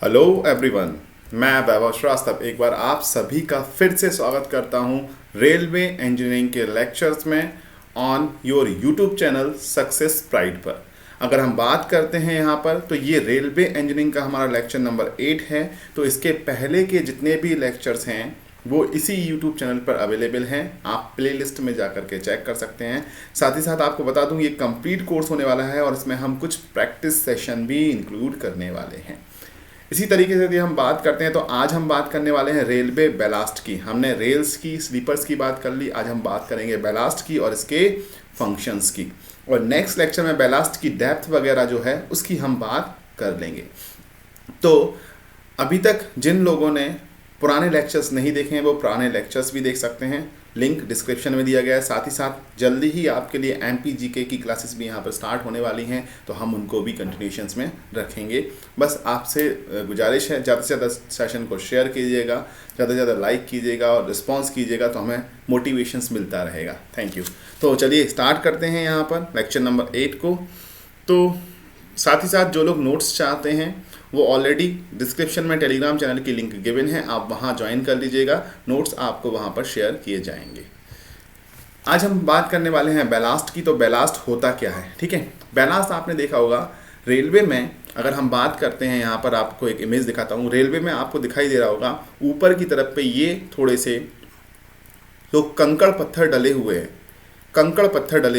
Hello everyone, मैं वैभव श्रीवास्तव एक बार आप सभी का फिर से स्वागत करता हूं रेलवे इंजीनियरिंग के लेक्चर्स में on your YouTube channel success pride पर। अगर हम बात करते हैं यहाँ पर तो ये रेलवे इंजीनियरिंग का हमारा लेक्चर नंबर 8 है। तो इसके पहले के जितने भी लेक्चर्स हैं वो इसी यूट्यूब चैनल पर अवेलेबल हैं, आप प्लेलिस्ट में जा करके चेक कर सकते हैं। साथ ही साथ आपको बता दूं ये कंप्लीट कोर्स होने वाला है और इसमें हम कुछ प्रैक्टिस सेशन भी इंक्लूड करने वाले हैं। इसी तरीके से यदि हम बात करते हैं तो आज हम बात करने वाले हैं रेलवे बैलास्ट की। हमने रेल्स की, स्लीपर्स की बात कर ली, आज हम बात करेंगे बैलास्ट की और इसके फंक्शंस की। और नेक्स्ट लेक्चर में बैलास्ट की डेप्थ वगैरह जो है उसकी हम बात कर लेंगे। तो अभी तक जिन लोगों ने पुराने लेक्चर्स नहीं देखे हैं वो पुराने लेक्चर्स भी देख सकते हैं, लिंक डिस्क्रिप्शन में दिया गया है। साथ ही साथ जल्दी ही आपके लिए MPGK की क्लासेस भी यहाँ पर स्टार्ट होने वाली हैं, तो हम उनको भी कंटिन्यूशंस में रखेंगे। बस आपसे गुजारिश है ज़्यादा से ज़्यादा सेशन को शेयर कीजिएगा, ज़्यादा से ज़्यादा लाइक कीजिएगा और रिस्पॉन्स कीजिएगा, तो हमें मोटिवेशंस मिलता रहेगा। Thank you. तो चलिए स्टार्ट करते हैं यहाँ पर लेक्चर नंबर 8 को। तो साथ ही साथ जो लोग नोट्स चाहते हैं वो ऑलरेडी डिस्क्रिप्शन में टेलीग्राम चैनल की लिंक गिवन है, आप वहाँ ज्वाइन कर लीजिएगा, नोट्स आपको वहाँ पर शेयर किए जाएंगे। आज हम बात करने वाले हैं बैलास्ट की। तो बैलास्ट होता क्या है, ठीक है। बैलास्ट आपने देखा होगा रेलवे में, अगर हम बात करते हैं यहाँ पर आपको एक इमेज दिखाता हूँ। रेलवे में आपको दिखाई दे रहा होगा ऊपर की तरफ पे ये थोड़े से जो कंकड़ पत्थर डले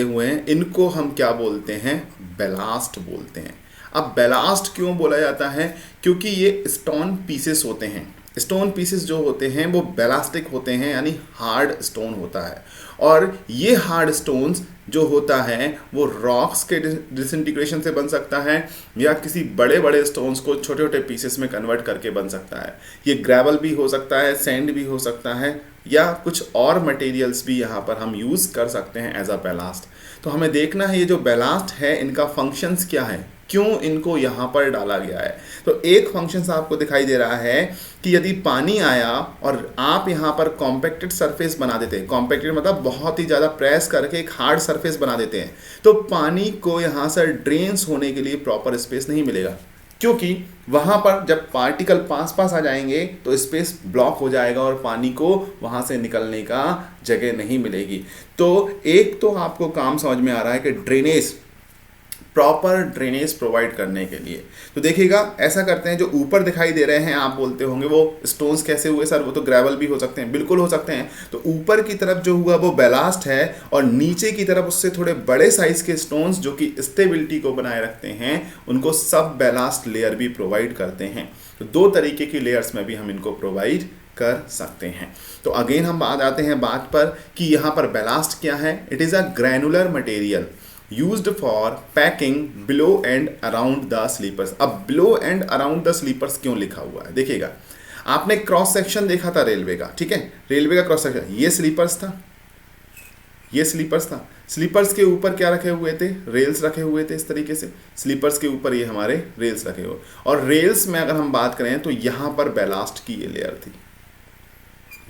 हुए हैं, इनको हम क्या बोलते हैं, बैलास्ट बोलते हैं। अब बैलास्ट क्यों बोला जाता है, क्योंकि ये स्टोन पीसेस होते हैं। स्टोन पीसेस जो होते हैं वो बैलास्टिक होते हैं, यानी हार्ड स्टोन होता है। और ये हार्ड स्टोन्स जो होता है वो रॉक्स के डिसइंटीग्रेशन से बन सकता है या किसी बड़े बड़े स्टोन्स को छोटे छोटे पीसेस में कन्वर्ट करके बन सकता है। ये ग्रेवल भी हो सकता है, सैंड भी हो सकता है, या कुछ और मटेरियल्स भी यहाँ पर हम यूज़ कर सकते हैं एज अ बैलास्ट। तो हमें देखना है ये जो बैलास्ट है इनका फंक्शंस क्या है, क्यों इनको यहाँ पर डाला गया है। तो एक फंक्शन आपको दिखाई दे रहा है कि यदि पानी आया और आप यहाँ पर कॉम्पैक्टेड सरफेस बना देते हैं, कॉम्पैक्टेड मतलब बहुत ही ज़्यादा प्रेस करके एक हार्ड सरफेस बना देते हैं, तो पानी को यहाँ से ड्रेन्स होने के लिए प्रॉपर स्पेस नहीं मिलेगा, क्योंकि वहाँ पर जब पार्टिकल पास आ जाएंगे तो स्पेस ब्लॉक हो जाएगा और पानी को वहाँ से निकलने का जगह नहीं मिलेगी। तो एक तो आपको काम समझ में आ रहा है कि ड्रेनेज, प्रॉपर ड्रेनेज प्रोवाइड करने के लिए। तो देखिएगा ऐसा करते हैं, जो ऊपर दिखाई दे रहे हैं आप बोलते होंगे वो स्टोन्स कैसे हुए सर, वो तो ग्रेवल भी हो सकते हैं। बिल्कुल हो सकते हैं। तो ऊपर की तरफ जो हुआ वो बैलास्ट है और नीचे की तरफ उससे थोड़े बड़े साइज के स्टोन्स जो कि स्टेबिलिटी को बनाए रखते हैं उनको सब बैलास्ट लेयर भी प्रोवाइड करते हैं। तो दो तरीके की लेयर्स में भी हम इनको प्रोवाइड कर सकते हैं। तो अगेन हम बात आते हैं बात पर कि यहाँ पर बैलास्ट क्या है। It is a granular material used for packing below and around the sleepers। अब below and around the sleepers क्यों लिखा हुआ है, देखिएगा आपने क्रॉस सेक्शन देखा था रेलवे का, ठीक है। रेलवे का क्रॉस सेक्शन, ये स्लीपर्स था, ये स्लीपर्स था। स्लीपर्स के ऊपर क्या रखे हुए थे, रेल्स रखे हुए थे इस तरीके से। स्लीपर्स के ऊपर ये हमारे रेल्स रखे हुए, और रेल्स में अगर हम बात करें तो यहाँ पर बैलास्ट की ये लेयर थी,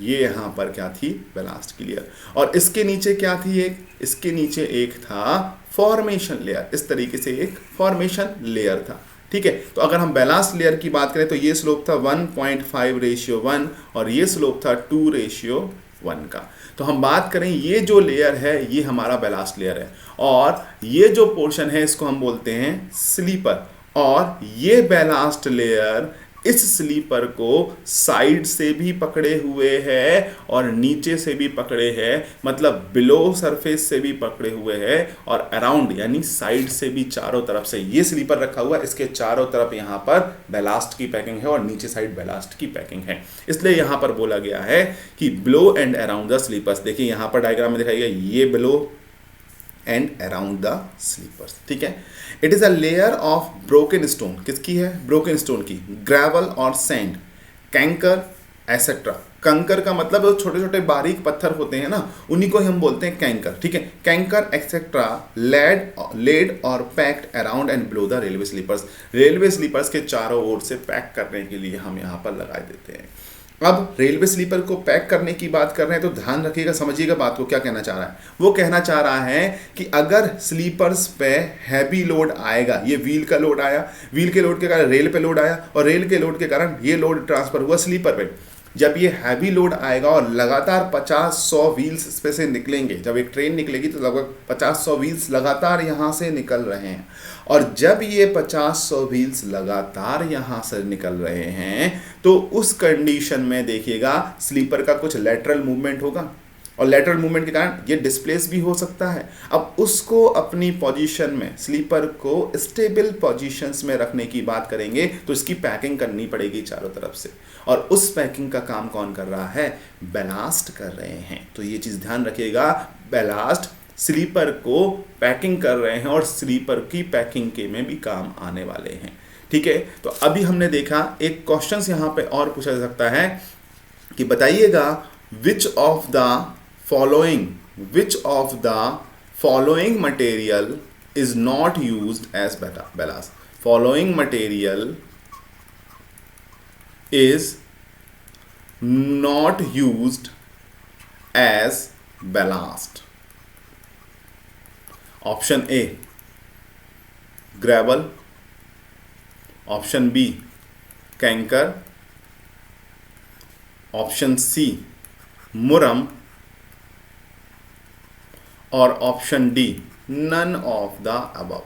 ये यहाँ पर क्या थी, बैलास्ट की लेयर। और इसके नीचे क्या थी, इसके नीचे एक था फॉर्मेशन लेयर। इस तरीके से एक फॉर्मेशन लेयर था, ठीक है। तो अगर हम बैलास्ट लेयर की बात करें तो ये स्लोप था 1.5:1 और ये स्लोप था 2:1 का। तो हम बात करें ये जो लेयर है ये हमारा बैलास्ट लेयर है, और ये जो पोर्शन है इसको हम बोलते हैं स्लीपर। और ये बैलास्ट लेयर इस स्लीपर को साइड से भी पकड़े हुए है और नीचे से भी पकड़े है, मतलब बिलो सरफेस से भी पकड़े हुए है और अराउंड यानी साइड से भी, चारों तरफ से ये स्लीपर रखा हुआ है। इसके चारों तरफ यहाँ पर बैलास्ट की पैकिंग है और नीचे साइड बैलास्ट की पैकिंग है। इसलिए यहाँ पर बोला गया है कि below and around the sleepers. देखिए यहाँ पर डायग्राम में दिखाई गया, ये below and around the sleepers, ठीक है। It is a layer of broken stone. किसकी है, ब्रोकन स्टोन की, ग्रेवल और सैंड, कैंकर एसेट्रा। कंकर का मतलब वो छोटे छोटे बारीक पत्थर होते हैं ना, उन्हीं को हम बोलते हैं कैंकर, ठीक है। कैंकर एक्सेट्रा लेड और packed around and below the railway sleepers. Railway sleepers के चारों ओर से पैक करने के लिए हम यहाँ पर लगा देते हैं। अब रेलवे स्लीपर को पैक करने की बात कर रहे हैं तो ध्यान रखिएगा, समझिएगा बात को क्या कहना चाह रहा है। वो कहना चाह रहा है कि अगर स्लीपर्स पे हैवी लोड आएगा, ये व्हील का लोड आया, व्हील के लोड के कारण रेल पे लोड आया और रेल के लोड के कारण ये लोड ट्रांसफर हुआ स्लीपर पे। जब ये हैवी लोड आएगा और लगातार 50-100 व्हील्स इस पे से निकलेंगे, जब एक ट्रेन निकलेगी तो लगभग 50-100 व्हील्स लगातार यहाँ से निकल रहे हैं, और जब ये 50-100 व्हील्स लगातार यहाँ से निकल रहे हैं तो उस कंडीशन में देखिएगा स्लीपर का कुछ लेटरल मूवमेंट होगा, और लेटरल मूवमेंट के कारण ये डिस्प्लेस भी हो सकता है। अब उसको अपनी पोजीशन में, स्लीपर को स्टेबल पोजीशंस में रखने की बात करेंगे तो इसकी पैकिंग करनी पड़ेगी चारों तरफ से, और उस पैकिंग का काम कौन कर रहा है? बैलास्ट कर रहे हैं। तो ये चीज़ ध्यान रखिएगा, बैलास्ट स्लीपर को पैकिंग कर रहे हैं और स्लीपर की पैकिंग के में भी काम आने वाले हैं। ठीक है, तो अभी हमने देखा एक क्वेश्चन यहाँ पे और पूछा जा सकता है कि बताइएगा which of the following material is not used as ballast? Following material is not used as ballast. Option A gravel, option B canker, option C मुरम, और option D none of the above.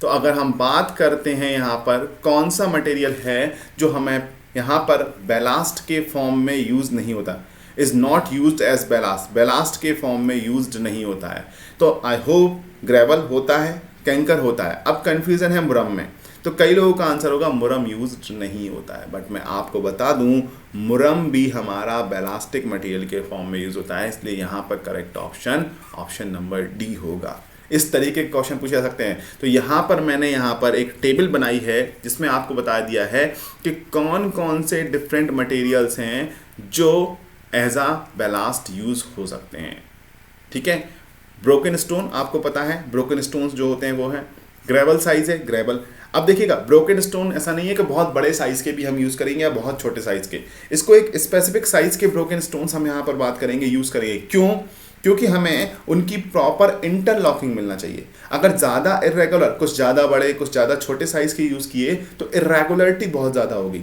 तो अगर हम बात करते हैं यहाँ पर कौन सा मटेरियल है जो हमें यहाँ पर बैलास्ट के फॉर्म में यूज नहीं होता, is not used as ballast, ballast के फॉर्म में यूज्ड नहीं होता है, तो आई होप ग्रेवल होता है, कैंकर होता है। अब कंफ्यूजन है मुरम में, तो कई लोगों का आंसर होगा मुरम यूज्ड नहीं होता है, बट मैं आपको बता दूं मुरम भी हमारा बैलास्टिक मटेरियल के फॉर्म में यूज होता है, इसलिए यहाँ पर करेक्ट ऑप्शन नंबर डी होगा। इस तरीके के क्वेश्चन पूछे जा सकते हैं। तो यहाँ पर मैंने यहाँ पर एक टेबल बनाई है जिसमें आपको बता दिया है कि कौन कौन से डिफरेंट मटेरियल्स हैं जो एज आ बैलास्ट यूज हो सकते हैं। ठीक है, ब्रोकन स्टोन आपको पता है, ब्रोकन स्टोन्स जो होते हैं वो हैं, ग्रेवल साइज है ग्रेवल। अब देखिएगा ब्रोकन स्टोन ऐसा नहीं है कि बहुत बड़े साइज के भी हम यूज़ करेंगे या बहुत छोटे साइज के, इसको एक स्पेसिफिक साइज के ब्रोकन स्टोन्स हम यहाँ पर बात करेंगे, यूज़ करेंगे। क्यों? क्योंकि हमें उनकी प्रॉपर इंटरलॉकिंग मिलना चाहिए। अगर ज़्यादा इरेगुलर, कुछ ज़्यादा बड़े कुछ ज़्यादा छोटे साइज के यूज़ किए तो इरेगुलरिटी बहुत ज़्यादा होगी,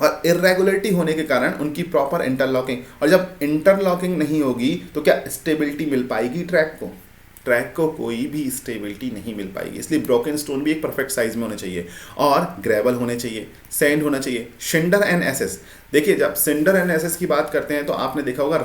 और इरेगुलरिटी होने के कारण उनकी प्रॉपर इंटरलॉकिंग, और जब इंटरलॉकिंग नहीं होगी तो क्या स्टेबिलिटी मिल पाएगी ट्रैक को कोई भी स्टेबिलिटी नहीं मिल पाएगी। इसलिए ब्रोकन स्टोन भी एक परफेक्ट साइज में होने चाहिए, और ग्रेवल होने चाहिए, सैंड होना चाहिए, सिंडर एंड एसेस। देखिए जब सिंडर एंड एसेस की बात करते हैं तो आपने देखा होगा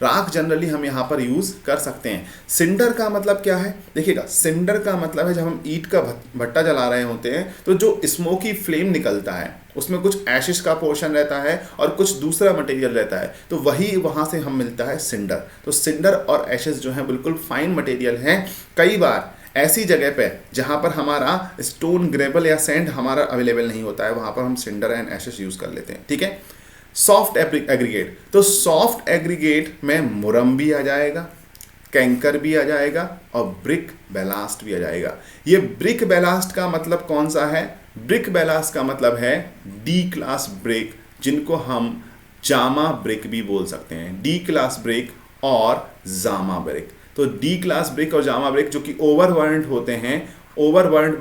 राख जनरली हम यहाँ पर यूज़ कर सकते हैं। सिंडर का मतलब क्या है? देखिएगा सिंडर का मतलब है जब हम ईंट का भट्टा जला रहे होते हैं तो जो स्मोकी फ्लेम निकलता है उसमें कुछ एशिश का पोर्शन रहता है और कुछ दूसरा मटेरियल रहता है, तो वही वहाँ से हम मिलता है सिंडर। तो सिंडर और एशिश जो है बिल्कुल फाइन मटेरियल हैं। कई बार ऐसी जगह पे जहाँ पर हमारा स्टोन, ग्रेवल या सैंड हमारा अवेलेबल नहीं होता है, वहाँ पर हम सिंडर एंड एशिश यूज़ कर लेते हैं। ठीक है, सॉफ्ट एग्रीगेट, तो सॉफ्ट एग्रीगेट में मुरम भी आ जाएगा, कैंकर भी आ जाएगा और ब्रिक बैलास्ट भी आ जाएगा। ये ब्रिक बैलास्ट का मतलब कौन सा है? ब्रिक बैलास्ट का मतलब है डी क्लास ब्रिक, जिनको हम जामा ब्रिक भी बोल सकते हैं, डी क्लास ब्रिक और जामा ब्रिक। तो डी क्लास ब्रिक और जामा ब्रिक जो कि ओवरबर्न्ड होते हैं, ओवरबर्न्ड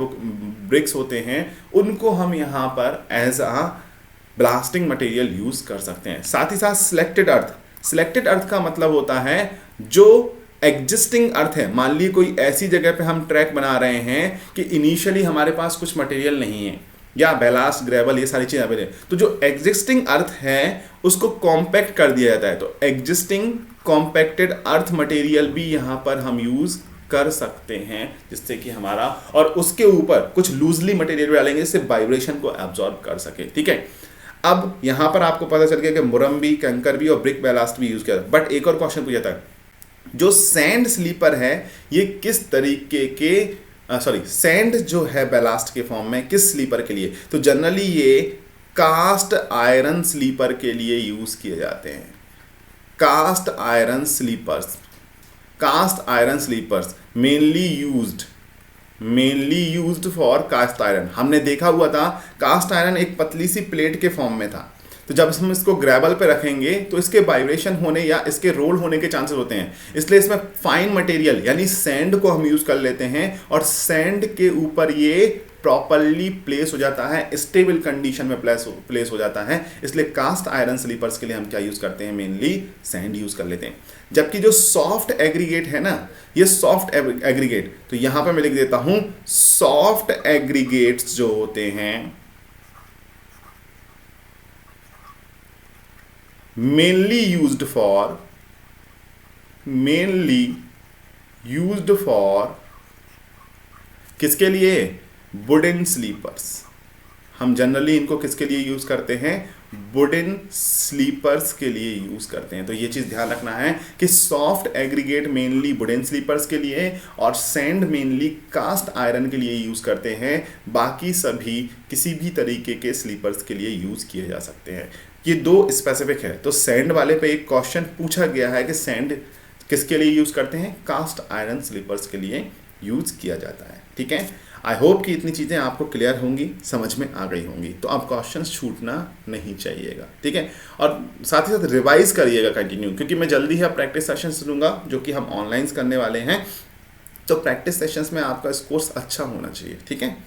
ब्रिक्स होते हैं, उनको हम यहाँ पर एज आ ब्लास्टिंग मटेरियल यूज कर सकते हैं। साथ ही साथ सिलेक्टेड अर्थ का मतलब होता है जो एग्जिस्टिंग अर्थ है। मान लीजिए कोई ऐसी जगह पे हम ट्रैक बना रहे हैं कि इनिशियली हमारे पास कुछ मटेरियल नहीं है, या बैलास्ट, ग्रेवल, ये सारी चीज़ें अवेलेबल है, तो जो एग्जिस्टिंग अर्थ है उसको कॉम्पैक्ट कर दिया जाता है। तो एग्जिस्टिंग कॉम्पैक्टेड अर्थ मटेरियल भी यहाँ पर हम यूज कर सकते हैं, जिससे कि हमारा, और उसके ऊपर कुछ लूजली मटेरियल डालेंगे जिससे वाइब्रेशन को एब्जॉर्ब कर सके। ठीक है, अब यहां पर आपको पता चल गया कि मुरम भी, कैंकर भी और ब्रिक बैलास्ट भी यूज किया। बट एक और क्वेश्चन पूछा था, जो सैंड स्लीपर है ये किस तरीके के सैंड जो है बैलास्ट के फॉर्म में किस स्लीपर के लिए? तो जनरली ये कास्ट आयरन स्लीपर के लिए यूज किए जाते हैं। Cast iron sleepers mainly used for cast iron. हमने देखा हुआ था कास्ट आयरन एक पतली सी प्लेट के फॉर्म में था, तो जब हम इसको ग्रेवल पे रखेंगे तो इसके वाइब्रेशन होने या इसके रोल होने के चांसेस होते हैं, इसलिए इसमें फाइन मटेरियल यानी सैंड को हम यूज कर लेते हैं और सैंड के ऊपर ये प्रॉपरली प्लेस हो जाता है, स्टेबल कंडीशन में प्लेस हो जाता है। इसलिए कास्ट आयरन स्लीपर्स के लिए हम क्या यूज करते हैं, मेनली सैंड यूज कर लेते हैं। जबकि जो सॉफ्ट एग्रीगेट है ना, ये सॉफ्ट एग्रीगेट, तो यहां पे मैं लिख देता हूं सॉफ्ट एग्रीगेट्स जो होते हैं mainly used for किसके लिए, वुडन स्लीपर्स। हम जनरली इनको किसके लिए यूज करते हैं, वुडन स्लीपर्स के लिए यूज करते हैं। तो ये चीज ध्यान रखना है कि soft aggregate mainly wooden sleepers के लिए और सैंड मेनली कास्ट आयरन के लिए यूज करते हैं। बाकी सभी किसी भी तरीके के स्लीपर्स के लिए यूज किए जा सकते हैं। ये दो स्पेसिफिक है। तो सैंड वाले पे एक क्वेश्चन पूछा गया है कि सैंड किसके लिए यूज करते हैं, कास्ट आयरन स्लीपर्स के लिए यूज किया जाता है। ठीक है, आई होप कि इतनी चीज़ें आपको क्लियर होंगी, समझ में आ गई होंगी। तो अब क्वेश्चन छूटना नहीं चाहिएगा, ठीक है। और साथ ही साथ रिवाइज करिएगा कंटिन्यू, क्योंकि मैं जल्दी ही प्रैक्टिस सेशंस लूँगा जो कि हम ऑनलाइन करने वाले हैं। तो प्रैक्टिस सेशंस में आपका कोर्स अच्छा होना चाहिए, ठीक है।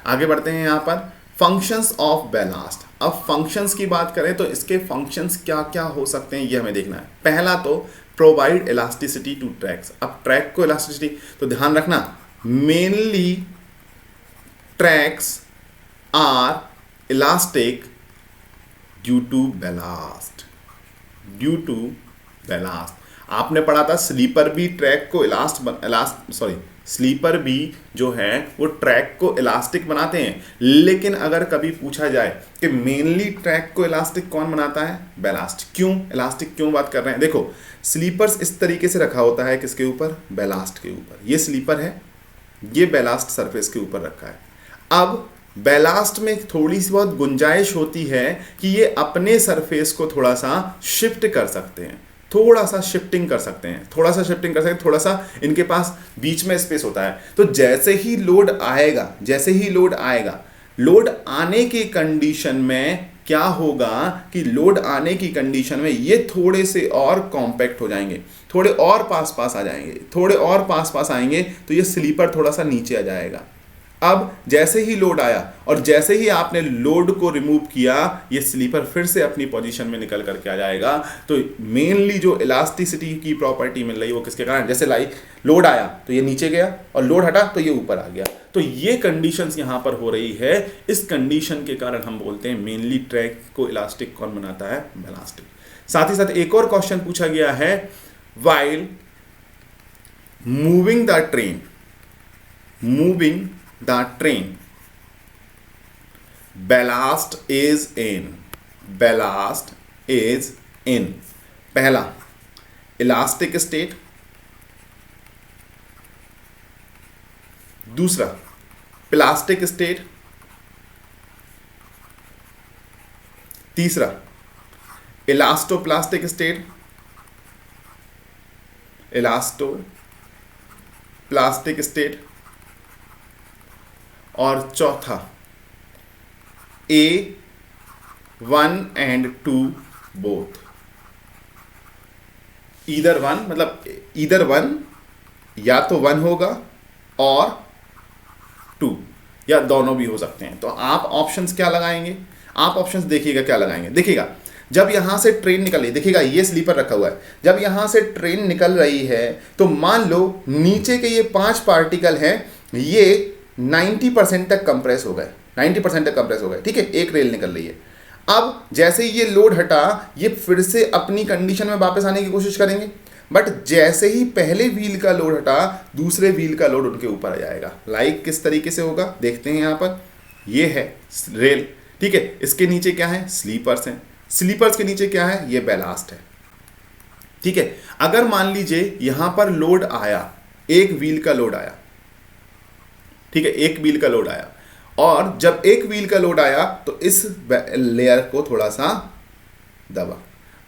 आगे बढ़ते हैं यहाँ पर फंक्शंस ऑफ बैलास्ट। अब फंक्शंस की बात करें तो इसके फंक्शंस क्या क्या हो सकते हैं ये हमें देखना है। पहला तो प्रोवाइड इलास्टिसिटी टू ट्रैक्स। अब ट्रैक को इलास्टिसिटी, तो ध्यान रखना mainly tracks are elastic due to ballast. आपने पढ़ा था स्लीपर भी ट्रैक को स्लीपर भी जो है वो ट्रैक को इलास्टिक बनाते हैं। लेकिन अगर कभी पूछा जाए कि मेनली ट्रैक को इलास्टिक कौन बनाता है, बैलास्ट। क्यों इलास्टिक क्यों बात कर रहे हैं, देखो स्लीपर्स इस तरीके से रखा होता है, किसके ऊपर, बैलास्ट के ऊपर। ये स्लीपर है, ये बैलास्ट सरफेस के ऊपर रखा है। अब बैलास्ट में थोड़ी सी बहुत गुंजाइश होती है कि ये अपने सरफेस को थोड़ा सा शिफ्ट कर सकते हैं, थोड़ा सा शिफ्टिंग कर सकते हैं, थोड़ा सा इनके पास बीच में स्पेस होता है। तो जैसे ही लोड आएगा, लोड आने की कंडीशन में क्या होगा कि लोड आने की कंडीशन में ये थोड़े से और कॉम्पैक्ट हो जाएंगे, थोड़े और पास आएंगे, तो ये स्लीपर थोड़ा सा नीचे आ जाएगा। अब जैसे ही लोड आया और जैसे ही आपने लोड को रिमूव किया, ये स्लीपर फिर से अपनी पोजीशन में निकल करके आ जाएगा। तो मेनली जो इलास्टिसिटी की प्रॉपर्टी मिल रही है वो किसके कारण, जैसे लोड आया तो ये नीचे गया और लोड हटा तो ये ऊपर आ गया। तो ये कंडीशंस यहाँ पर हो रही है। इस कंडीशन के कारण हम बोलते हैं मेनली ट्रैक को इलास्टिक कौन बनाता है, बैलास्टिक। साथ ही साथ एक और क्वेश्चन पूछा गया है, while moving the train ballast is in पहला इलास्टिक स्टेट, दूसरा प्लास्टिक स्टेट, तीसरा इलास्टोप्लास्टिक स्टेट, और चौथा A1 and 2 both. Either one या तो 1 होगा और 2 या दोनों भी हो सकते हैं। तो आप ऑप्शंस क्या लगाएंगे, आप ऑप्शंस देखिएगा क्या लगाएंगे। देखिएगा जब यहां से ट्रेन निकल रही, देखिएगा ये स्लीपर रखा हुआ है, जब यहां से ट्रेन निकल रही है तो मान लो नीचे के ये 5 पार्टिकल हैं, ये 90% तक कंप्रेस हो गए, ठीक है, एक रेल निकल रही है। अब जैसे ही ये लोड हटा, ये फिर से अपनी कंडीशन में वापस आने की कोशिश करेंगे, बट जैसे ही पहले व्हील का लोड हटा, दूसरे व्हील का लोड उनके ऊपर आ जाएगा। किस तरीके से होगा देखते हैं। यहाँ पर ये है रेल, ठीक है, इसके नीचे क्या है, स्लीपर्स हैं, स्लीपर्स के नीचे क्या है, ये बैलास्ट है, ठीक है। अगर मान लीजिए यहां पर लोड आया, एक व्हील का लोड आया, ठीक है, एक व्हील का लोड आया, और जब एक व्हील का लोड आया तो इस लेयर को थोड़ा सा दबा,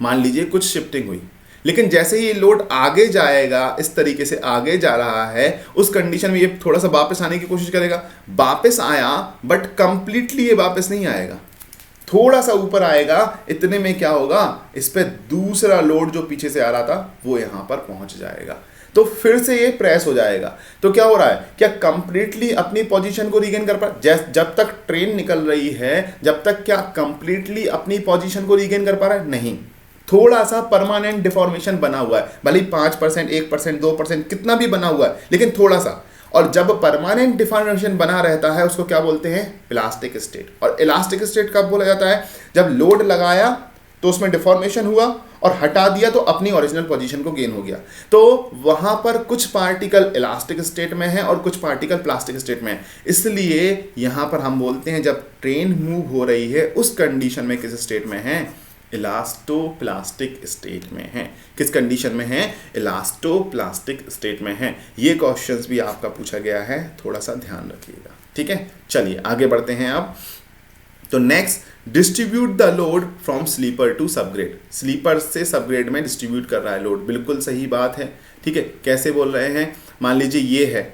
मान लीजिए कुछ शिफ्टिंग हुई, लेकिन जैसे ही ये लोड आगे जाएगा, इस तरीके से आगे जा रहा है, उस कंडीशन में ये थोड़ा सा वापस आने की कोशिश करेगा। वापस आया बट कंप्लीटली ये वापस नहीं आएगा, थोड़ा सा ऊपर आएगा, इतने में क्या होगा, इस पे दूसरा लोड जो पीछे से आ रहा था वो यहां पर पहुंच जाएगा, तो फिर से ये प्रेस हो जाएगा। तो क्या हो रहा है, क्या कंप्लीटली अपनी पोजीशन को रीगेन कर पा, जब तक ट्रेन निकल रही है जब तक क्या कंप्लीटली अपनी पोजीशन को रीगेन कर पा रहा है, नहीं, थोड़ा सा परमानेंट डिफॉर्मेशन बना हुआ है, भले 5%, 1%, 2%, कितना भी बना हुआ है, लेकिन थोड़ा सा। और जब परमानेंट डिफॉर्मेशन बना रहता है उसको क्या बोलते हैं, इलास्टिक स्टेट। और इलास्टिक स्टेट कब बोला जाता है, जब लोड लगाया तो उसमें डिफॉर्मेशन हुआ और हटा दिया तो अपनी ओरिजिनल पोजीशन को गेन हो गया। तो वहां पर कुछ पार्टिकल इलास्टिक स्टेट में है और कुछ पार्टिकल प्लास्टिक स्टेट में है, इसलिए यहां पर हम बोलते हैं जब ट्रेन मूव हो रही है उस कंडीशन में किस स्टेट में है, इलास्टोप्लास्टिक स्टेट में है। किस कंडीशन में है, इलास्टोप्लास्टिक स्टेट में है। ये क्वेश्चंस भी आपका पूछा गया है, थोड़ा सा ध्यान रखिएगा, ठीक है। चलिए आगे बढ़ते हैं अब। तो next, distribute the load from sleeper to subgrade. Sleeper से सबग्रेड में डिस्ट्रीब्यूट कर रहा है लोड, बिल्कुल सही बात है, ठीक है। कैसे बोल रहे हैं, मान लीजिए ये है,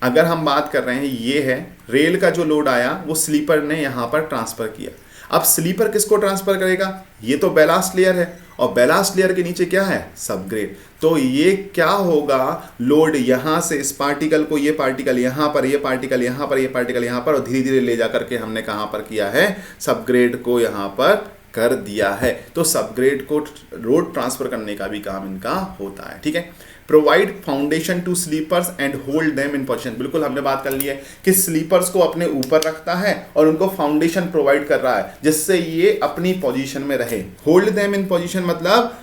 अगर हम बात कर रहे हैं ये है, रेल का जो लोड आया वो स्लीपर ने यहां पर ट्रांसफर किया। अब स्लीपर किसको ट्रांसफर करेगा, ये तो बैलास्ट लेयर है और बैलास्ट लेयर के नीचे क्या है, सबग्रेड। तो ये क्या होगा, लोड यहां से इस पार्टिकल को, ये पार्टिकल यहां पर, ये पार्टिकल यहां पर, ये पार्टिकल यहां पर, और धीरे धीरे ले जा करके हमने कहां पर किया है, सबग्रेड को यहां पर कर दिया है। तो सबग्रेड को लोड ट्रांसफर करने का भी काम इनका होता है, ठीक है। Provide foundation to sleepers and hold them in position. बिल्कुल हमने बात कर ली है कि स्लीपर्स को अपने ऊपर रखता है और उनको फाउंडेशन प्रोवाइड कर रहा है जिससे ये अपनी पोजीशन में रहे। होल्ड देम इन पोजीशन मतलब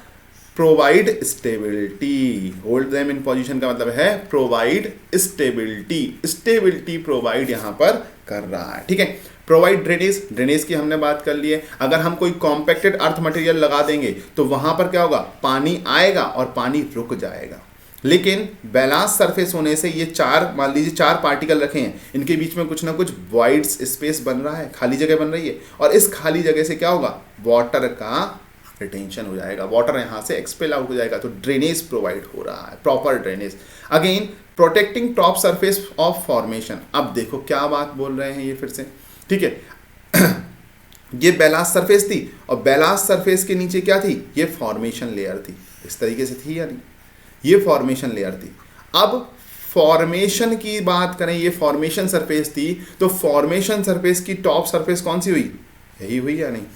provide stability. Hold them in position का मतलब है प्रोवाइड स्टेबिलिटी, स्टेबिलिटी प्रोवाइड यहां पर कर रहा है, ठीक है। प्रोवाइड ड्रेनेज, ड्रेनेज की हमने बात कर ली है। अगर हम कोई कॉम्पैक्टेड अर्थ मटेरियल लगा देंगे तो वहां पर क्या होगा, पानी आएगा और पानी रुक जाएगा। लेकिन बैलांस सरफेस होने से ये चार, मान लीजिए 4 पार्टिकल रखे हैं, इनके बीच में कुछ ना कुछ वाइड स्पेस बन रहा है, खाली जगह बन रही है, और इस खाली जगह से क्या होगा, वाटर का रिटेंशन हो जाएगा, वाटर यहां से एक्सपेल आउट हो जाएगा। तो ड्रेनेज प्रोवाइड हो रहा है, proper drainage. Again protecting top surface of formation. अब देखो क्या बात बोल रहे हैं ये फिर से, ठीक है। ये बैलास्ट सरफेस थी और बैलास्ट सरफेस के नीचे क्या थी, ये फॉर्मेशन लेयर थी, इस तरीके से थी या नहीं, ये फॉर्मेशन लेयर थी। अब फॉर्मेशन की बात करें, ये फॉर्मेशन सरफेस थी, तो फॉर्मेशन सरफेस की टॉप सरफेस कौन सी हुई, यही हुई या नहीं,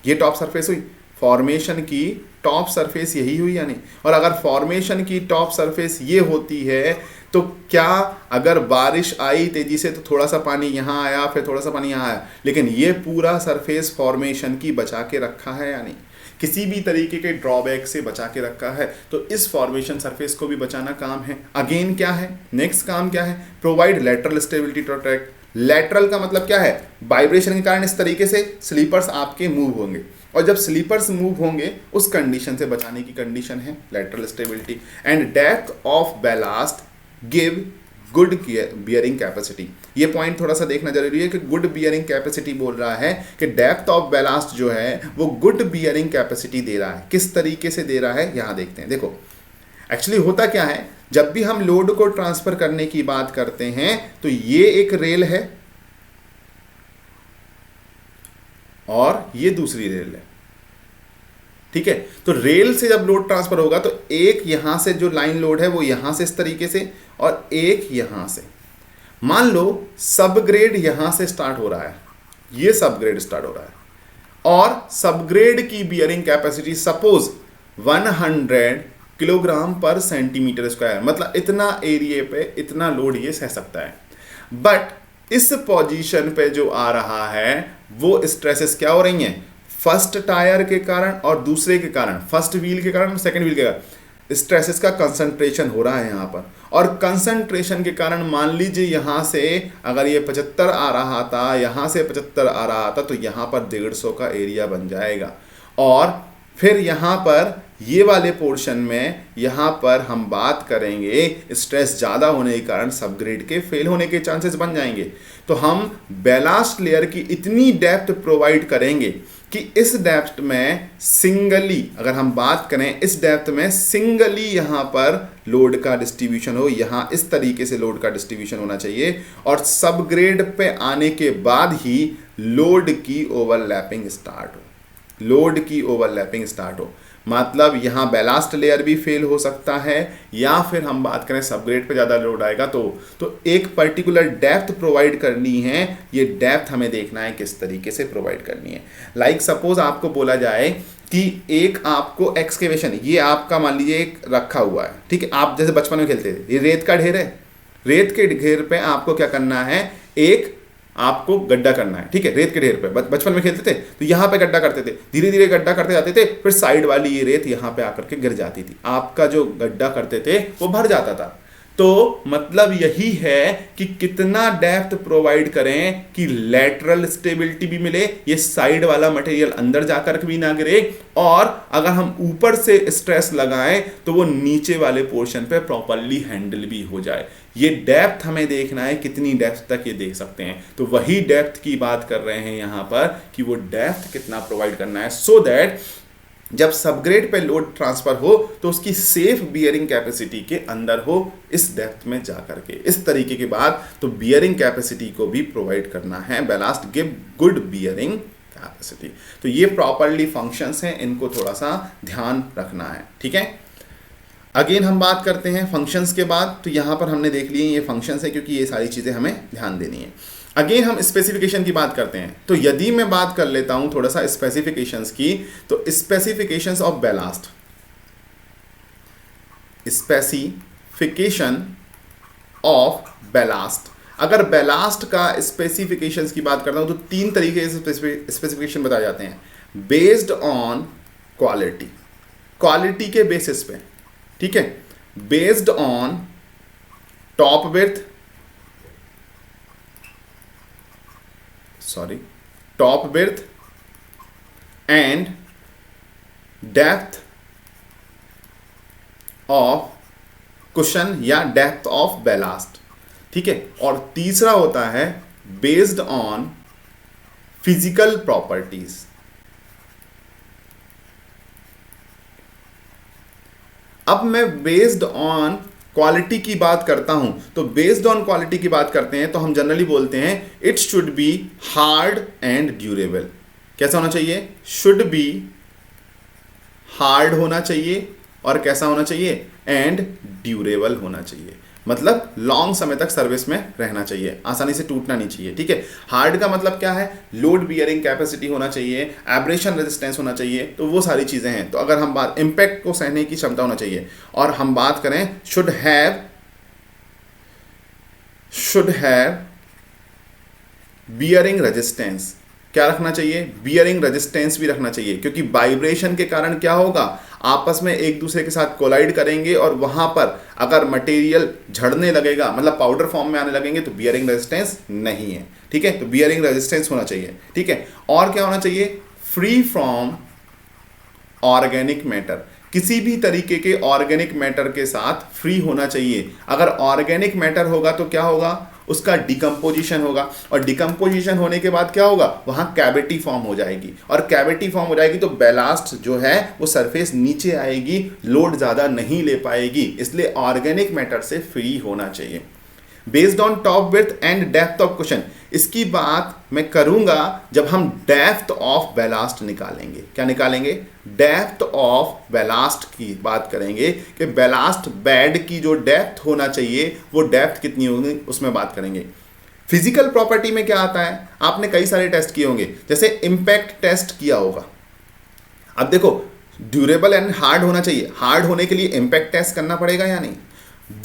ये टॉप सरफेस हुई, फॉर्मेशन की टॉप सरफेस यही हुई या नहीं। और अगर फॉर्मेशन की टॉप सरफेस ये होती है तो क्या, अगर बारिश आई तेजी से तो थोड़ा सा पानी यहाँ आया, फिर थोड़ा सा पानी यहाँ आया, लेकिन ये पूरा सरफेस फॉर्मेशन की बचा के रखा है या नहीं, किसी भी तरीके के ड्रॉबैक से बचा के रखा है। तो इस फॉर्मेशन सरफेस को भी बचाना काम है। अगेन क्या है, नेक्स्ट काम क्या है, provide lateral stability to a track. Lateral का मतलब क्या है, वाइब्रेशन के कारण इस तरीके से स्लीपर्स आपके मूव होंगे, और जब स्लीपर्स मूव होंगे उस कंडीशन से बचाने की कंडीशन है lateral stability. And depth of ballast give good bearing capacity. ये पॉइंट थोड़ा सा देखना जरूरी है कि गुड बियरिंग कैपेसिटी बोल रहा है कि डेप्थ ऑफ बैलास्ट जो है वो गुड बियरिंग कैपेसिटी दे रहा है। किस तरीके से दे रहा है यहां देखते हैं। देखो एक्चुअली होता क्या है, जब भी हम लोड को ट्रांसफर करने की बात करते हैं तो ये एक रेल है और ये दूसरी रेल है, ठीक है। तो रेल से जब लोड ट्रांसफर होगा तो एक यहां से जो लाइन लोड है वो यहां से इस तरीके से और एक यहां से। मान लो सबग्रेड यहां से स्टार्ट हो रहा है, ये सबग्रेड स्टार्ट हो रहा है और सबग्रेड की बियरिंग कैपेसिटी सपोज 100 किलोग्राम पर सेंटीमीटर स्क्वायर, मतलब इतना एरिया पे इतना लोड ये सह सकता है। बट इस पोजीशन पे जो आ रहा है वो स्ट्रेसेस क्या हो रही हैं, फर्स्ट टायर के कारण और दूसरे के कारण, फर्स्ट व्हील के कारण, सेकंड व्हील के कारण स्ट्रेसेस का कंसंट्रेशन हो रहा है यहाँ पर। और कंसंट्रेशन के कारण मान लीजिए यहाँ से अगर ये 75 आ रहा था, यहाँ से 75 आ रहा था, तो यहाँ पर 150 का एरिया बन जाएगा। और फिर यहाँ पर ये वाले पोर्शन में यहाँ पर हम बात करेंगे स्ट्रेस ज़्यादा होने के कारण सबग्रेड के फेल होने के चांसेस बन जाएंगे। तो हम बेलास्ट लेयर की इतनी डेप्थ प्रोवाइड करेंगे कि इस डेप्थ में सिंगली, अगर हम बात करें इस डेप्थ में सिंगली यहाँ पर लोड का डिस्ट्रीब्यूशन हो, यहाँ इस तरीके से लोड का डिस्ट्रीब्यूशन होना चाहिए और सब ग्रेड पे आने के बाद ही लोड की ओवरलैपिंग स्टार्ट हो, लोड की ओवरलैपिंग स्टार्ट हो। मतलब यहाँ बेलास्ट लेयर भी फेल हो सकता है, या फिर हम बात करें सबग्रेड पे ज़्यादा लोड आएगा तो एक पर्टिकुलर डेप्थ प्रोवाइड करनी है। ये डेप्थ हमें देखना है किस तरीके से प्रोवाइड करनी है। लाइक सपोज आपको बोला जाए कि एक आपको एक्सकेवेशन, ये आपका मान लीजिए एक रखा हुआ है, ठीक है, आप जैसे बचपन में खेलते थे, ये रेत का ढेर है, रेत के ढेर पे आपको क्या करना है, एक आपको गड्ढा करना है, ठीक है, रेत के ढेर पे बचपन में खेलते थे तो यहाँ पे गड्ढा करते थे, धीरे धीरे गड्ढा करते जाते थे, फिर साइड वाली ये रेत यहाँ पे आकर के गिर जाती थी, आपका जो गड्ढा करते थे वो भर जाता था। तो मतलब यही है कि कितना डेप्थ प्रोवाइड करें कि लैटरल स्टेबिलिटी भी मिले, ये साइड वाला मटेरियल अंदर जाकर भी ना गिरे, और अगर हम ऊपर से स्ट्रेस लगाएं तो वो नीचे वाले पोर्शन पे प्रॉपरली हैंडल भी हो जाए। ये डेप्थ हमें देखना है, कितनी डेप्थ तक ये देख सकते हैं। तो वही डेप्थ की बात कर रहे हैं यहाँ पर कि वो डेप्थ कितना प्रोवाइड करना है, सो दैट जब सबग्रेड पे लोड ट्रांसफर हो तो उसकी सेफ बियरिंग कैपेसिटी के अंदर हो, इस डेप्थ में जाकर के। इस तरीके की बात, तो बियरिंग कैपेसिटी को भी प्रोवाइड करना है। Ballast give good bearing capacity. तो ये प्रॉपरली फंक्शंस हैं, इनको थोड़ा सा ध्यान रखना है, ठीक है। अगेन हम बात करते हैं फंक्शंस के बाद। तो यहाँ पर हमने देख लिए ये फंक्शंस है, क्योंकि ये सारी चीज़ें हमें ध्यान देनी है। अगेन हम स्पेसिफिकेशन की बात करते हैं। तो यदि मैं बात कर लेता हूं थोड़ा सा स्पेसिफिकेशंस की, तो specifications of ballast, specification of ballast. अगर बेलास्ट का स्पेसिफिकेशंस की बात करता हूं तो 3 तरीके से स्पेसिफिकेशन बताए जाते हैं, बेस्ड ऑन क्वालिटी, क्वालिटी के बेसिस पे, ठीक है, based on top width, top width and depth of cushion या डेप्थ ऑफ बेलास्ट, ठीक है। और तीसरा होता है बेस्ड ऑन फिजिकल प्रॉपर्टीज। अब मैं बेस्ड ऑन क्वालिटी की बात करता हूं, तो बेस्ड ऑन क्वालिटी की बात करते हैं तो हम जनरली बोलते हैं it should be hard and durable. कैसा होना चाहिए? शुड बी हार्ड होना चाहिए, और कैसा होना चाहिए? एंड ड्यूरेबल होना चाहिए। मतलब लॉन्ग समय तक सर्विस में रहना चाहिए, आसानी से टूटना नहीं चाहिए, ठीक है। हार्ड का मतलब क्या है? लोड बियरिंग कैपेसिटी होना चाहिए, एब्रेशन रेजिस्टेंस होना चाहिए, तो वो सारी चीज़ें हैं। तो अगर हम बात इम्पैक्ट को सहने की क्षमता होना चाहिए, और हम बात करें शुड हैव बियरिंग रेजिस्टेंस, क्या रखना चाहिए? बियरिंग रेजिस्टेंस भी रखना चाहिए, क्योंकि वाइब्रेशन के कारण क्या होगा, आपस में एक दूसरे के साथ कोलाइड करेंगे और वहां पर अगर मटेरियल झड़ने लगेगा, मतलब पाउडर फॉर्म में आने लगेंगे, तो बियरिंग रेजिस्टेंस नहीं है, ठीक है। तो बियरिंग रेजिस्टेंस होना चाहिए, ठीक है। और क्या होना चाहिए? फ्री फ्रॉम ऑर्गेनिक मैटर, किसी भी तरीके के ऑर्गेनिक मैटर के साथ फ्री होना चाहिए। अगर ऑर्गेनिक मैटर होगा तो क्या होगा? उसका डिकम्पोजिशन होगा, और डिकम्पोजिशन होने के बाद क्या होगा? वहां कैविटी फॉर्म हो जाएगी, और कैविटी फॉर्म हो जाएगी तो बेलास्ट जो है वो सरफेस नीचे आएगी, लोड ज़्यादा नहीं ले पाएगी। इसलिए ऑर्गेनिक मैटर से फ्री होना चाहिए। Based on top width and depth of cushion, इसकी बात मैं करूंगा जब हम डेप्थ ऑफ बेलास्ट निकालेंगे। क्या निकालेंगे? डेप्थ ऑफ बेलास्ट की बात करेंगे कि बेलास्ट बेड की जो डेप्थ होना चाहिए वो डेप्थ कितनी होगी, उसमें बात करेंगे। फिजिकल प्रॉपर्टी में क्या आता है? आपने कई सारे टेस्ट किए होंगे, जैसे इम्पैक्ट टेस्ट किया होगा। अब देखो, ड्यूरेबल एंड हार्ड होना चाहिए, हार्ड होने के लिए इम्पैक्ट टेस्ट करना पड़ेगा या नहीं?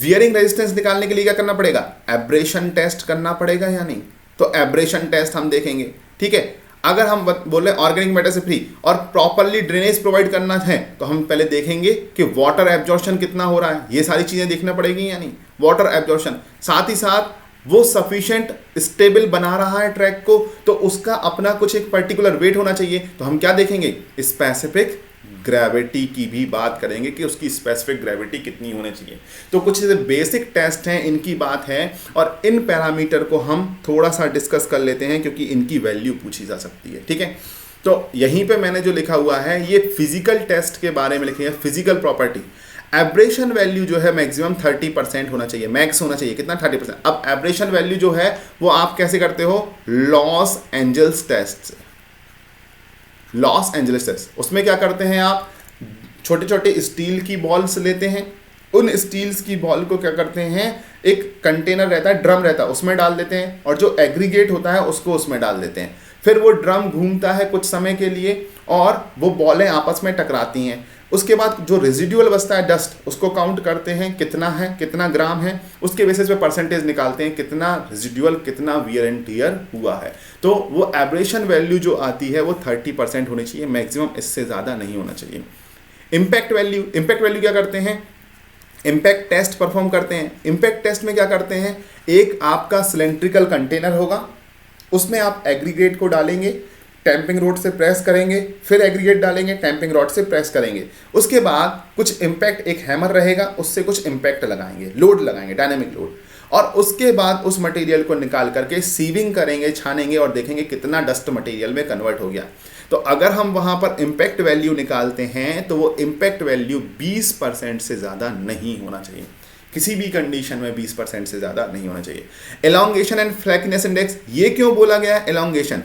वियरिंग रेजिस्टेंस निकालने के लिए क्या करना पड़ेगा? एब्रेशन टेस्ट करना पड़ेगा या नहीं? तो एब्रेशन टेस्ट हम देखेंगे, ठीक है। अगर हम बोल रहे हैं ऑर्गेनिक मैटर से फ्री और प्रॉपरली ड्रेनेज प्रोवाइड करना है, तो हम पहले देखेंगे कि वाटर एब्जॉर्प्शन कितना हो रहा है, ये सारी चीज़ें देखना पड़ेगी या नहीं। वाटर एब्जॉर्प्शन, साथ ही साथ वो सफिशिएंट स्टेबल बना रहा है ट्रैक को, तो उसका अपना कुछ एक पर्टिकुलर वेट होना चाहिए। तो हम क्या देखेंगे? स्पेसिफिक ग्रेविटी की भी बात करेंगे कि उसकी स्पेसिफिक ग्रेविटी कितनी होनी चाहिए। तो कुछ बेसिक टेस्ट हैं, इनकी बात है, और इन पैरामीटर को हम थोड़ा सा डिस्कस कर लेते हैं क्योंकि इनकी वैल्यू पूछी जा सकती है। ठीक है, तो यहीं पे मैंने जो लिखा हुआ है ये फिजिकल टेस्ट के बारे में लिखे हैं, फिजिकल प्रॉपर्टी। एब्रेशन वैल्यू जो है मैक्सिमम 30% होना चाहिए, मैक्स होना चाहिए कितना 30%। अब एब्रेशन वैल्यू जो है वो आप कैसे करते हो, Los Angeles test, Los Angeles test, उसमें क्या करते हैं आप छोटे छोटे स्टील की बॉल्स लेते हैं, उन स्टील्स की बॉल को क्या करते हैं, एक कंटेनर रहता है, ड्रम रहता है, उसमें डाल देते हैं, और जो एग्रीगेट होता है उसको उसमें डाल देते हैं। फिर वो ड्रम घूमता है कुछ समय के लिए और वो बॉलें आपस में टकराती हैं। उसके बाद जो रेजिडुअल बचता है डस्ट, उसको काउंट करते हैं कितना है, कितना ग्राम है, उसके बेसिस पे परसेंटेज निकालते हैं कितना रेजिडुअल, कितना वियर एंड टियर हुआ है। तो वो एब्रेशन वैल्यू जो आती है वो 30% होनी चाहिए, मैक्सिमम इससे ज़्यादा नहीं होना चाहिए। इम्पैक्ट वैल्यू, इम्पैक्ट वैल्यू क्या करते हैं, इम्पैक्ट टेस्ट परफॉर्म करते हैं। इम्पैक्ट टेस्ट में क्या करते हैं, एक आपका सिलेंड्रिकल कंटेनर होगा, उसमें आप एग्रीगेट को डालेंगे, टैंपिंग रोड से प्रेस करेंगे, फिर एग्रीगेट डालेंगे, टैंपिंग रॉड से प्रेस करेंगे, उसके बाद कुछ इम्पैक्ट, एक हैमर रहेगा, उससे कुछ इम्पैक्ट लगाएंगे, लोड लगाएंगे, डायनेमिक लोड, और उसके बाद उस मटेरियल को निकाल करके सीविंग करेंगे, छानेंगे और देखेंगे कितना डस्ट मटेरियल में कन्वर्ट हो गया। तो अगर हम वहाँ पर इम्पैक्ट वैल्यू निकालते हैं तो वो इम्पैक्ट वैल्यू 20% से ज़्यादा नहीं होना चाहिए, किसी भी कंडीशन में 20% से ज़्यादा नहीं होना चाहिए। एलोंगेशन एंड फ्लैकीनेस इंडेक्स, ये क्यों बोला गया है एलोंगेशन,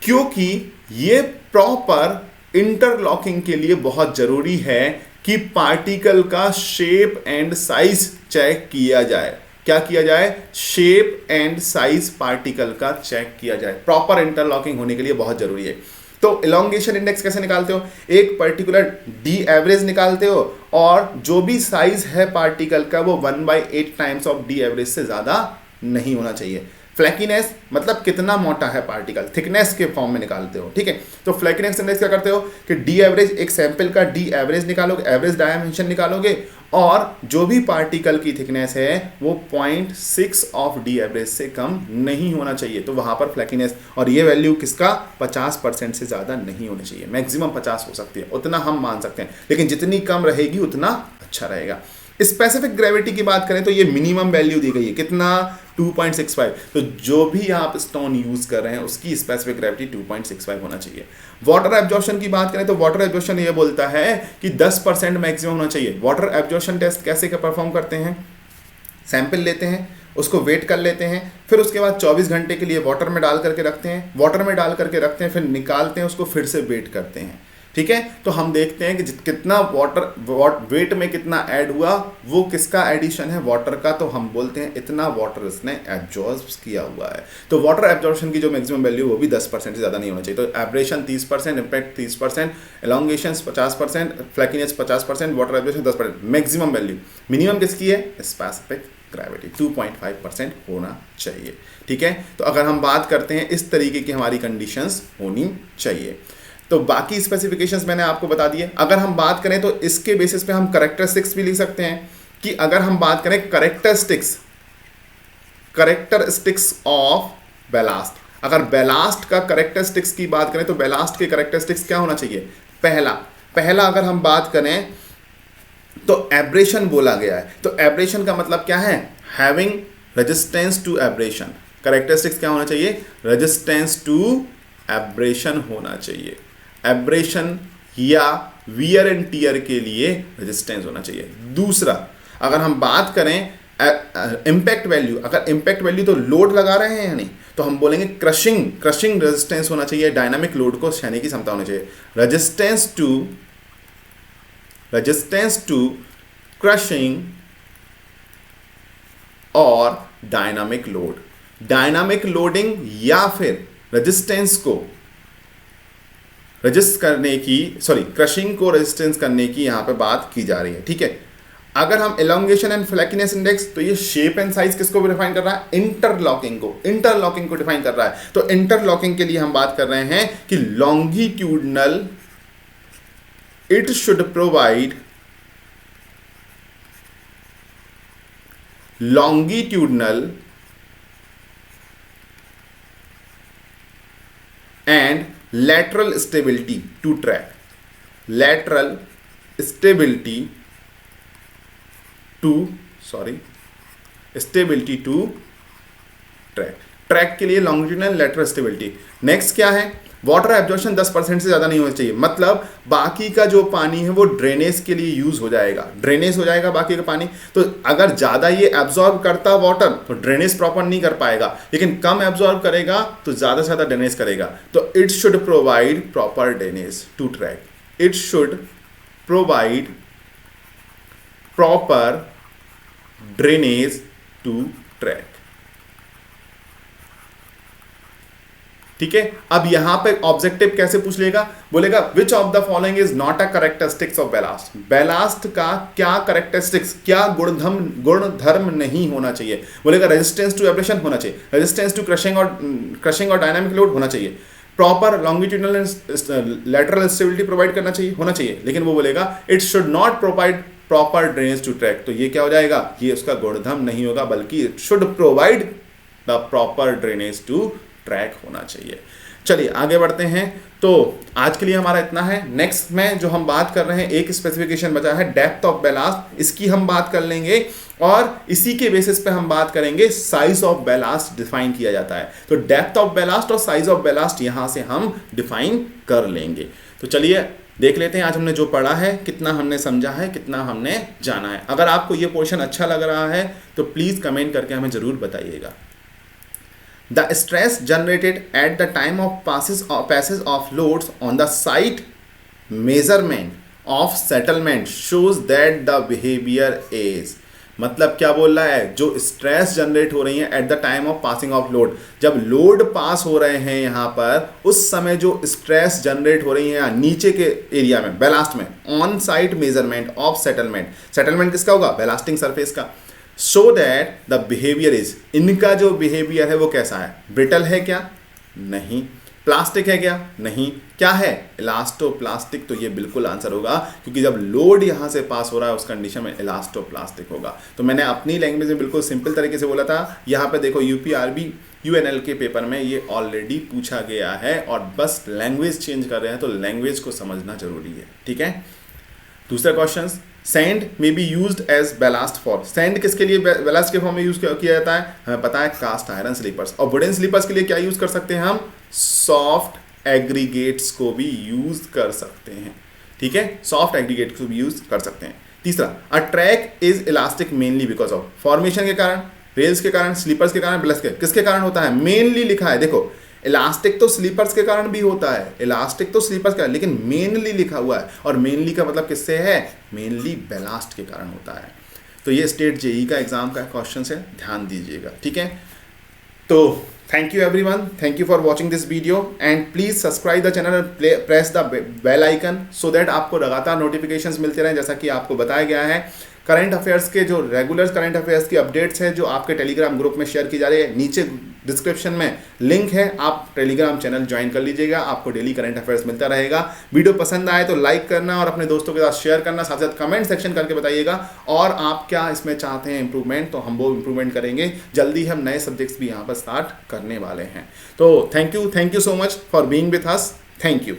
क्योंकि ये प्रॉपर इंटरलॉकिंग के लिए बहुत ज़रूरी है कि पार्टिकल का शेप एंड साइज चेक किया जाए। क्या किया जाए, शेप एंड साइज पार्टिकल का चेक किया जाए, प्रॉपर इंटरलॉकिंग होने के लिए बहुत ज़रूरी है। तो एलोंगेशन इंडेक्स कैसे निकालते हो, एक पर्टिकुलर डी एवरेज निकालते हो और जो भी साइज है पार्टिकल का वो 1/8 टाइम्स ऑफ डी एवरेज से ज़्यादा नहीं होना चाहिए। फ्लैकीनेस मतलब कितना मोटा है पार्टिकल, थिकनेस के फॉर्म में निकालते हो। ठीक है, तो फ्लैकीनेस इंडेक्स क्या करते हो कि डी एवरेज, एक सैंपल का डी एवरेज निकालोगे, एवरेज डायमेंशन निकालोगे, और जो भी पार्टिकल की थिकनेस है वो 0.6 ऑफ डी एवरेज से कम नहीं होना चाहिए। तो वहाँ पर फ्लैकीनेस, और ये वैल्यू किसका, 50% से ज़्यादा नहीं होनी चाहिए, मैक्सिमम 50 हो सकती है, उतना हम मान सकते हैं, लेकिन जितनी कम रहेगी उतना अच्छा रहेगा। स्पेसिफिक ग्रेविटी की बात करें तो ये मिनिमम वैल्यू दी गई है, कितना 2.65। तो जो भी आप स्टोन यूज कर रहे हैं उसकी स्पेसिफिक ग्रेविटी 2.65 होना चाहिए। वाटर एब्जॉर्प्शन की बात करें तो वाटर एब्जॉर्प्शन ये बोलता है कि 10% मैक्सिमम होना चाहिए। वाटर एब्जॉर्प्शन टेस्ट कैसे परफॉर्म करते हैं, सैंपल लेते हैं, उसको वेट कर लेते हैं, फिर उसके बाद 24 घंटे के लिए वाटर में डाल करके रखते हैं, वाटर में डाल करके रखते हैं, फिर निकालते हैं उसको, फिर से वेट करते हैं। ठीक है, तो हम देखते हैं कि कितना वाटर वेट में कितना ऐड हुआ, वो किसका एडिशन है, वाटर का, तो हम बोलते हैं इतना वाटर इसने एब्जॉर्ब किया हुआ है। तो वाटर एब्जॉर्प्शन की जो मैक्सिमम वैल्यू वो भी 10% से ज़्यादा नहीं होना चाहिए। तो abrasion 30%, impact 30%, elongation 50%, flakiness 50%, water absorption 10%। Maximum value, minimum किसकी है, स्पेसिफिक ग्रेविटी 2.5% होना चाहिए। ठीक है, तो अगर हम बात करते हैं इस तरीके की हमारी कंडीशंस होनी चाहिए। तो बाकी स्पेसिफिकेशंस मैंने आपको बता दिए। अगर हम बात करें तो इसके बेसिस पे हम करेक्टरिस्टिक्स भी लिख सकते हैं कि अगर हम बात करें करेक्टरिस्टिक्स ऑफ बैलास्ट, अगर बैलास्ट का करेक्टरिस्टिक्स की बात करें तो बैलास्ट के करेक्टरिस्टिक्स क्या होना चाहिए, पहला अगर हम बात करें तो एब्रेशन बोला गया है। तो एब्रेशन का मतलब क्या है, having resistance to abrasion. Characteristics क्या होना चाहिए, रेजिस्टेंस टू एब्रेशन होना चाहिए। एब्रेशन या वियर एंड टियर के लिए रेजिस्टेंस होना चाहिए। दूसरा, अगर हम बात करें इम्पैक्ट वैल्यू, अगर इम्पैक्ट वैल्यू तो लोड लगा रहे हैं या नहीं, तो हम बोलेंगे क्रशिंग रेजिस्टेंस होना चाहिए, डायनामिक लोड को सहने की क्षमता होनी चाहिए। रेजिस्टेंस टू क्रशिंग और डायनामिक लोड, डायनामिक लोडिंग या फिर रेजिस्टेंस को रजिस्ट करने की, क्रशिंग को रेजिस्टेंस करने की यहाँ पे बात की जा रही है। ठीक है, अगर हम एलोंगेशन एंड फ्लैकीनेस इंडेक्स, तो ये शेप एंड साइज किसको डिफाइन कर रहा है, इंटरलॉकिंग को डिफाइन कर रहा है। तो इंटरलॉकिंग के लिए हम बात कर रहे हैं कि longitudinal, it should provide longitudinal and lateral stability to track, lateral stability to track के लिए लॉन्गिट्यूडनल लेटरल स्टेबिलिटी। नेक्स्ट क्या है, वाटर एब्जॉर्प्शन 10% से ज़्यादा नहीं होना चाहिए, मतलब बाकी का जो पानी है वो ड्रेनेज के लिए यूज़ हो जाएगा, ड्रेनेज हो जाएगा बाकी का पानी। तो अगर ज़्यादा ये एब्जॉर्ब करता वाटर तो ड्रेनेज प्रॉपर नहीं कर पाएगा, लेकिन कम एब्जॉर्ब करेगा तो ज़्यादा से ज़्यादा ड्रेनेज करेगा। तो it should provide proper drainage to track, it should provide proper drainage to track. ठीक है, अब यहां पे ऑब्जेक्टिव कैसे पूछ लेगा, बोलेगा which of the following is not a characteristics of ballast. Ballast का क्या कैरेक्टरिस्टिक्स, क्या गुणधर्म नहीं होना चाहिए। बोलेगा रेजिस्टेंस टू एब्रेशन होना चाहिए, रेजिस्टेंस टू क्रशिंग और डायनामिक लोड होना चाहिए, proper longitudinal lateral stability provide करना चाहिए, होना चाहिए। लेकिन वो बोलेगा it should not provide proper drainage to track. तो ये क्या हो जाएगा, ये उसका गुणधर्म नहीं होगा, बल्कि it should provide the proper drainage to track होना चाहिए। चलिए आगे बढ़ते हैं। तो आज के लिए हमारा इतना है। नेक्स्ट में जो हम बात कर रहे हैं, एक स्पेसिफिकेशन बचा है डेप्थ ऑफ बैलास्ट, इसकी हम बात कर लेंगे और इसी के बेसिस पे हम बात करेंगे साइज ऑफ बैलास्ट डिफाइन किया जाता है। तो डेप्थ ऑफ बैलास्ट और साइज ऑफ बैलास्ट यहां से हम डिफाइन कर लेंगे। तो चलिए देख लेते हैं आज हमने जो पढ़ा है, कितना हमने समझा है, कितना हमने जाना है। अगर आपको ये पोर्शन अच्छा लग रहा है तो प्लीज कमेंट करके हमें जरूर बताइएगा। The stress generated at the time of passage of loads on the site measurement of settlement shows that the behavior is, मतलब क्या बोल रहा है, जो स्ट्रेस जनरेट हो रही है at the time of passing of load, जब लोड पास हो रहे हैं यहाँ पर उस समय जो स्ट्रेस जनरेट हो रही है नीचे के एरिया में बैलास्ट में, on site measurement of settlement, settlement किसका होगा, बैलास्टिंग सरफेस का। So that the behaviour is, इनका जो बिहेवियर है वो कैसा है, ब्रिटल है क्या, नहीं, प्लास्टिक है क्या, नहीं, क्या है, इलास्टोप्लास्टिक। तो ये बिल्कुल आंसर होगा, क्योंकि जब लोड यहाँ से पास हो रहा है उस कंडीशन में इलास्टोप्लास्टिक होगा। तो मैंने अपनी लैंग्वेज में बिल्कुल सिंपल तरीके से बोला था। यहाँ पे देखो यूपीआरबी यूएनएल के पेपर में ये ऑलरेडी पूछा गया है और बस लैंग्वेज चेंज कर रहे हैं, तो लैंग्वेज को समझना जरूरी है। ठीक है, दूसरा क्वेश्चन, सैंड में be used as ballast for, sand किसके लिए बैलास्ट के फॉर्म में यूज किया जाता है, हमें पता है कास्ट आयरन स्लीपर्स। और वुडन स्लीपर्स के लिए क्या यूज कर सकते हैं हम, सॉफ्ट एग्रीगेट्स को भी यूज कर सकते हैं। ठीक है, सॉफ्ट एग्रीगेट्स को भी यूज कर सकते हैं। तीसरा, a track is elastic mainly because of, formation के कारण, रेल्स के कारण, स्लीपर्स के कारण, ब्लस के, किसके कारण होता है, मेनली लिखा है। देखो इलास्टिक तो स्लीपर्स के कारण भी होता है, इलास्टिक तो स्लीपर्स का, लेकिन मेनली लिखा हुआ है, और मेनली का मतलब किससे है, मेनली बैलास्ट के कारण होता है। तो ये स्टेट जेई का एग्जाम का क्वेश्चन है, ध्यान दीजिएगा। ठीक है, तो thank you everyone, thank you for watching this video and please subscribe the channel, press the bell icon so that आपको लगातार नोटिफिकेशंस मिलते रहें। जैसा कि आपको बताया गया है, करंट अफेयर्स के जो रेगुलर करंट अफेयर्स की अपडेट्स हैं जो आपके टेलीग्राम ग्रुप में शेयर की जा रही है, नीचे डिस्क्रिप्शन में लिंक है, आप टेलीग्राम चैनल ज्वाइन कर लीजिएगा, आपको डेली करंट अफेयर्स मिलता रहेगा। वीडियो पसंद आए तो लाइक करना और अपने दोस्तों के साथ शेयर करना, साथ साथ कमेंट सेक्शन करके बताइएगा और आप क्या इसमें चाहते हैं इंप्रूवमेंट, तो हम वो इंप्रूवमेंट करेंगे। जल्दी हम नए सब्जेक्ट्स भी यहाँ पर स्टार्ट करने वाले हैं। तो thank you so much for being with us, thank you.